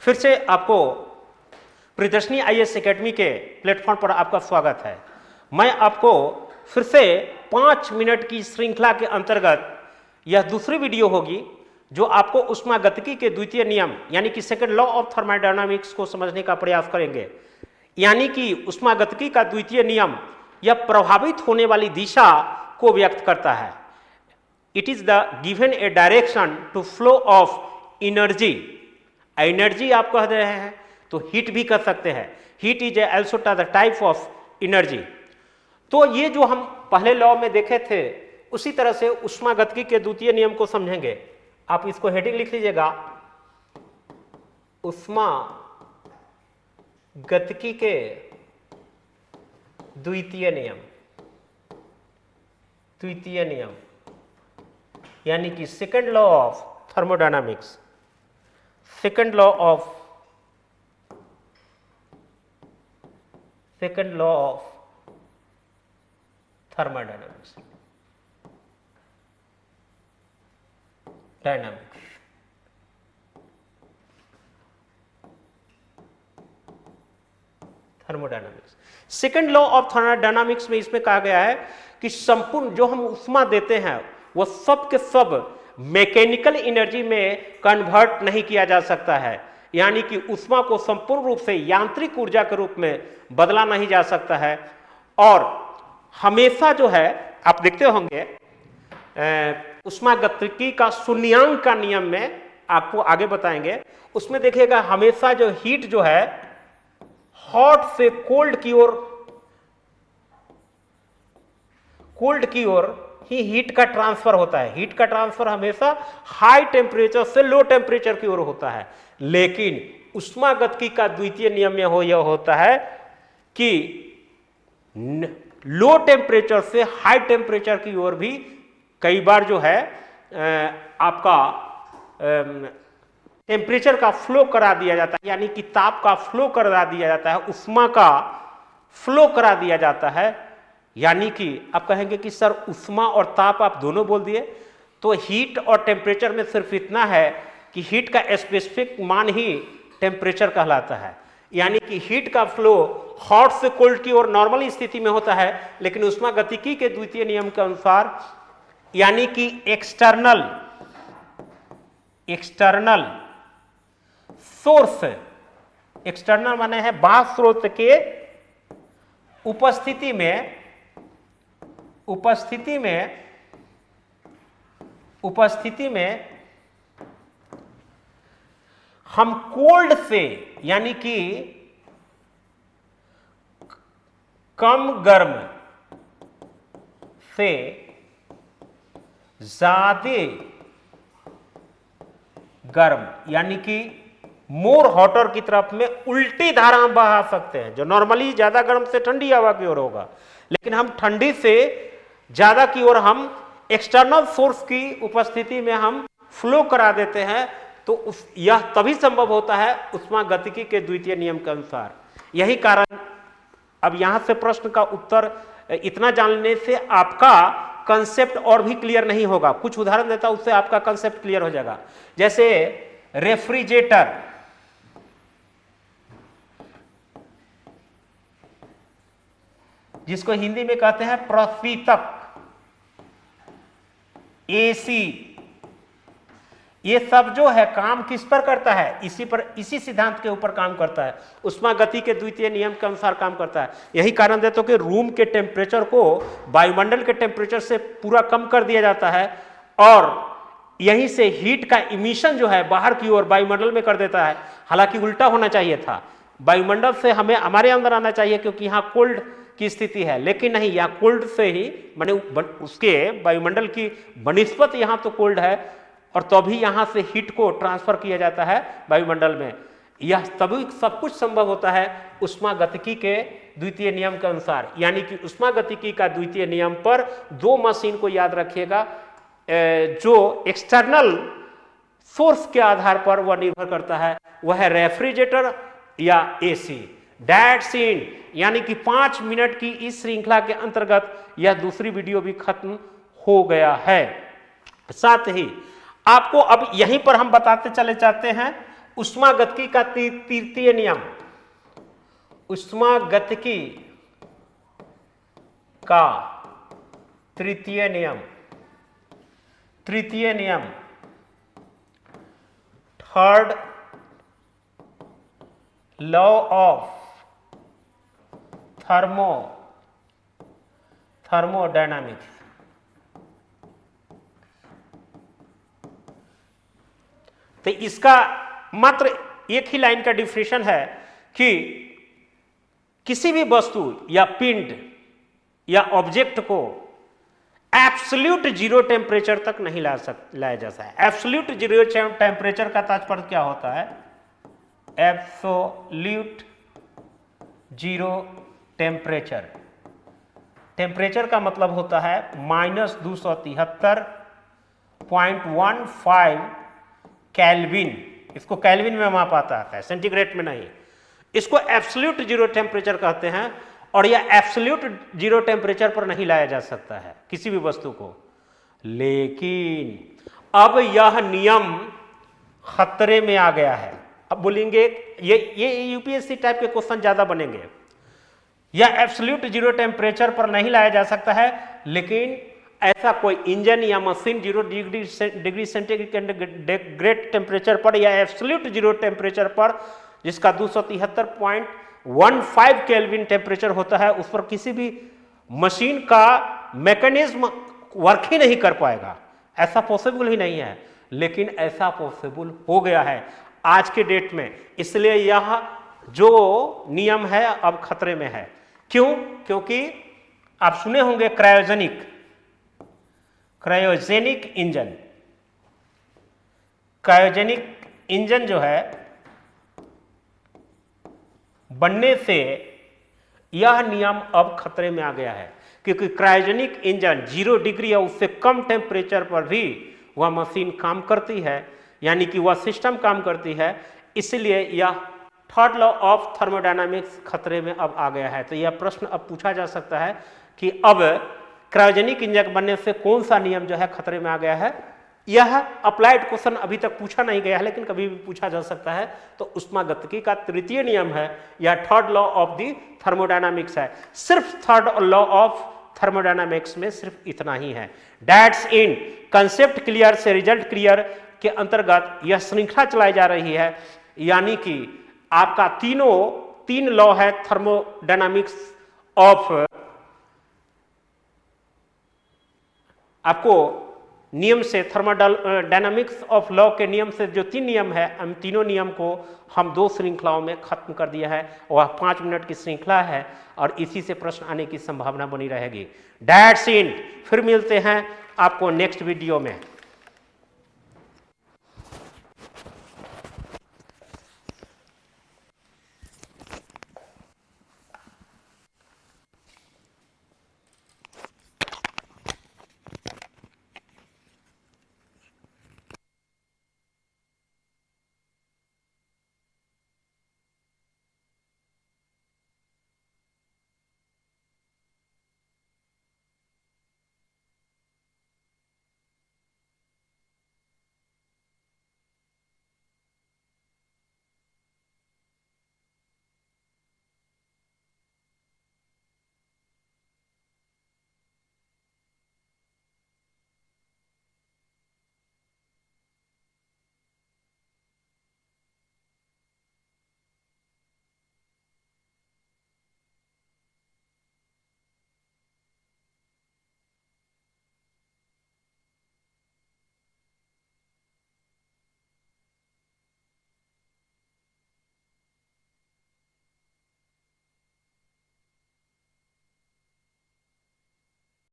फिर से आपको प्रियदर्शनी आईएएस एकेडमी के प्लेटफॉर्म पर आपका स्वागत है। मैं आपको फिर से 5 मिनट की श्रृंखला के अंतर्गत यह दूसरी वीडियो होगी जो आपको ऊष्मागतिकी के द्वितीय नियम यानी कि सेकंड लॉ ऑफ थर्मोडायनामिक्स को समझने का प्रयास करेंगे। यानी कि ऊष्मागतिकी का द्वितीय नियम यह प्रभावित होने वाली दिशा को व्यक्त करता है। It is the given a direction to flow of energy. Energy आप कह रहे हैं तो हीट भी कह सकते हैं। Heat is also the type of energy. तो ये जो हम पहले लॉ में देखे थे उसी तरह से ऊष्मागतिकी के द्वितीय नियम को समझेंगे। आप इसको हेडिंग लिख लीजिएगा, ऊष्मागतिकी के द्वितीय नियम। द्वितीय नियम यानी कि second law of thermodynamics. Second law of thermodynamics. Thermodynamics second law of thermodynamics में इसमें कहा गया है कि संपूर्ण जो हम ऊष्मा देते हैं वह सब के सब मैकेनिकल एनर्जी में कन्वर्ट नहीं किया जा सकता है। यानी कि ऊष्मा को संपूर्ण रूप से यांत्रिक ऊर्जा के रूप में बदला नहीं जा सकता है। और हमेशा जो है आप देखते होंगे ऊष्मागतिकी का शून्यांक का नियम में आपको आगे बताएंगे, उसमें देखिएगा हमेशा जो हीट जो है हॉट से कोल्ड की ओर ही हीट का ट्रांसफर होता है। हीट का ट्रांसफर हमेशा हाई टेम्परेचर से लो टेम्परेचर की ओर होता है। लेकिन ऊष्मागतिकी का द्वितीय नियम में यह होता है कि लो टेम्परेचर से हाई टेम्परेचर की ओर भी कई बार जो है आपका टेम्परेचर का फ्लो करा दिया जाता है। यानी कि ताप का फ्लो करा दिया जाता है, ऊष्मा का फ्लो करा दिया जाता है। यानी कि आप कहेंगे कि सर ऊष्मा और ताप आप दोनों बोल दिए, तो हीट और टेम्परेचर में सिर्फ इतना है कि हीट का स्पेसिफिक मान ही टेम्परेचर कहलाता है। यानी कि हीट का फ्लो हॉट से कोल्ड की ओर नॉर्मल स्थिति में होता है, लेकिन ऊष्मागतिकी के द्वितीय नियम के अनुसार यानी कि एक्सटर्नल सोर्स, एक्सटर्नल माने है बाह्य स्रोत के उपस्थिति में हम कोल्ड से यानी कि कम गर्म से ज्यादा गर्म यानी कि मोर हॉटर की तरफ में उल्टी धारा हम बहा सकते हैं। जो नॉर्मली ज्यादा गर्म से ठंडी हवा की ओर होगा, लेकिन हम ठंडी से ज्यादा की ओर हम एक्सटर्नल सोर्स की उपस्थिति में हम फ्लो करा देते हैं। तो यह तभी संभव होता है ऊष्मागतिकी के द्वितीय नियम के अनुसार। यही कारण अब यहां से प्रश्न का उत्तर इतना जानने से आपका कंसेप्ट और भी क्लियर नहीं होगा। कुछ उदाहरण देता हूं, उससे आपका कंसेप्ट क्लियर हो जाएगा। जैसे रेफ्रिजरेटर, जिसको हिंदी में कहते हैं प्रशीतक, एसी, ये सब जो है काम किस पर करता है? इसी सिद्धांत के ऊपर काम करता है, ऊष्मागतिकी के द्वितीय नियम के अनुसार काम करता है। यही कारण देता हूं कि रूम के टेम्परेचर को वायुमंडल के टेम्परेचर से पूरा कम कर दिया जाता है और यहीं से हीट का इमिशन जो है बाहर की ओर वायुमंडल में कर देता है। हालांकि उल्टा होना चाहिए था, वायुमंडल से हमें हमारे अंदर आना चाहिए क्योंकि यहाँ कोल्ड की स्थिति है, लेकिन नहीं, यहाँ कोल्ड से ही माने उसके वायुमंडल की बनिस्बत यहाँ तो कोल्ड है और तभी यहां से हीट को ट्रांसफर किया जाता है वायुमंडल में। यह तभी सब कुछ संभव होता है ऊष्मागतिकी के द्वितीय नियम के अनुसार। यानी कि ऊष्मागतिकी का द्वितीय नियम पर दो मशीन को याद रखिएगा जो एक्सटर्नल सोर्स के आधार पर वह निर्भर करता है, वह है रेफ्रिजरेटर या एसी। That's it. यानी कि 5 मिनट की इस श्रृंखला के अंतर्गत यह दूसरी वीडियो भी खत्म हो गया है। साथ ही आपको अब यहीं पर हम बताते चले जाते हैं उष्मागतिकी का तृतीय नियम, उष्मागतिकी का तृतीय नियम, थर्ड लॉ ऑफ थर्मोडायनामिक्स। तो इसका मात्र एक ही लाइन का डिफिनेशन है कि किसी भी वस्तु या पिंड या ऑब्जेक्ट को एब्सोल्यूट जीरो टेम्परेचर तक नहीं लाया जा सकता। एब्सोल्यूट जीरो टेम्परेचर का तात्पर्य क्या होता है? एब्सोल्यूट जीरो टेम्परेचर, टेम्परेचर का मतलब होता है -273.15 केल्विन। इसको केल्विन में मापा आता है, सेंटीग्रेड में नहीं। इसको एब्सोल्यूट जीरो टेम्परेचर कहते हैं और यह एब्सोल्यूट जीरो टेम्परेचर पर नहीं लाया जा सकता है किसी भी वस्तु को। लेकिन अब यह नियम खतरे में आ गया है। अब बोलेंगे ये यूपीएससी टाइप के क्वेश्चन ज्यादा बनेंगे। यह एब्सोल्यूट जीरो टेम्परेचर पर नहीं लाया जा सकता है, लेकिन ऐसा कोई इंजन या मशीन 0 डिग्री सेंटीग्रेड टेम्परेचर पर या एब्सोल्यूट जीरो टेम्परेचर पर, जिसका 273.15 केल्विन टेम्परेचर होता है, उस पर किसी भी मशीन का मैकेनिज्म वर्क ही नहीं कर पाएगा। ऐसा पॉसिबल ही नहीं है, लेकिन ऐसा पॉसिबल हो गया है आज के डेट में। इसलिए यह जो नियम है अब खतरे में है। क्यों? क्योंकि आप सुने होंगे क्रायोजेनिक इंजन। क्रायोजेनिक इंजन जो है बनने से यह नियम अब खतरे में आ गया है, क्योंकि क्रायोजेनिक इंजन 0 डिग्री या उससे कम टेम्परेचर पर भी वह मशीन काम करती है, यानी कि वह सिस्टम काम करती है। इसलिए यह थर्ड लॉ ऑफ थर्मोडायनामिक्स खतरे में अब आ गया है। तो यह प्रश्न अब पूछा जा सकता है कि अब क्रायोजेनिक इंजन बनने से कौन सा नियम जो है खतरे में आ गया है। यह अप्लाइड क्वेश्चन अभी तक पूछा नहीं गया है, लेकिन कभी भी पूछा जा सकता है। तो उष्मागतिकी का तृतीय नियम है, यह third law of the thermodynamics है। सिर्फ थर्ड लॉ ऑफ थर्मोडायनामिक्स में सिर्फ इतना ही है। दैट्स इन कंसेप्ट क्लियर से रिजल्ट क्लियर के अंतर्गत यह श्रृंखला चलाई जा रही है, यानी कि आपका तीन लॉ है थर्मोडायनामिक्स ऑफ, आपको नियम से थर्मोडायनामिक्स ऑफ लॉ के नियम से जो 3 नियम है, हम तीनों नियम को हम 2 श्रृंखलाओं में खत्म कर दिया है। वह 5 मिनट की श्रृंखला है और इसी से प्रश्न आने की संभावना बनी रहेगी। That's in. फिर मिलते हैं आपको नेक्स्ट वीडियो में।